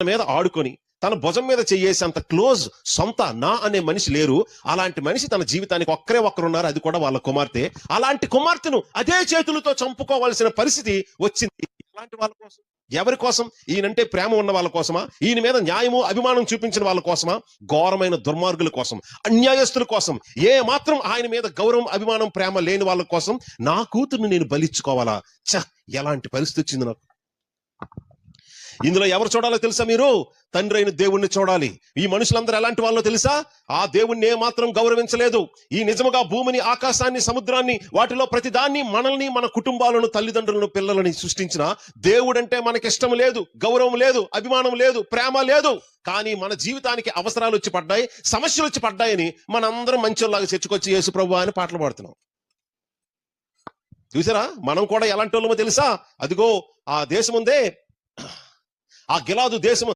మీద ఆడుకొని తన భుజం మీద చెయ్యేసేంత క్లోజ్ సొంత నా అనే మనిషి లేరు. అలాంటి మనిషి తన జీవితానికి ఒక్కరు ఉన్నారు, అది కూడా వాళ్ళ కుమార్తె. అలాంటి కుమార్తెను అదే చేతులతో చంపుకోవాల్సిన పరిస్థితి వచ్చింది. అలాంటి వాళ్ళ కోసం, ఎవరి కోసం? ఈయనంటే ప్రేమ ఉన్న వాళ్ళ కోసమా? ఈయన మీద న్యాయము అభిమానం చూపించిన వాళ్ళ కోసమా? ఘోరమైన దుర్మార్గుల కోసం, అన్యాయస్తుల కోసం, ఏ మాత్రం ఆయన మీద గౌరవం అభిమానం ప్రేమ లేని వాళ్ళ కోసం నా కూతుర్ని నేను బలిచ్చుకోవాలా? ఎలాంటి పరిస్థితి వచ్చింది నాకు. ఇందులో ఎవరు చూడాలో తెలుసా? మీరు తండ్రి అయిన దేవుణ్ణి చూడాలి. ఈ మనుషులందరూ ఎలాంటి వాళ్ళో తెలుసా? ఆ దేవుణ్ణి ఏ మాత్రం గౌరవించలేదు. ఈ నిజముగా భూమిని, ఆకాశాన్ని, సముద్రాన్ని, వాటిలో ప్రతిదాన్ని, మనల్ని, మన కుటుంబాలను, తల్లిదండ్రులను, పిల్లలని సృష్టించిన దేవుడంటే మనకిష్టం లేదు, గౌరవం లేదు, అభిమానం లేదు, ప్రేమ లేదు. కానీ మన జీవితానికి అవసరాలు వచ్చి పడ్డాయి, సమస్యలు వచ్చి పడ్డాయని మనందరం మంచోళ్ళలాగా చర్చకొచ్చి యేసు ప్రభువా అని పాటలు పాడుతున్నాం. చూసారా మనం కూడా ఎలాంటి వాళ్ళమో తెలుసా? అదిగో ఆ దేశం ఉందే, ఆ గిలాదు దేశం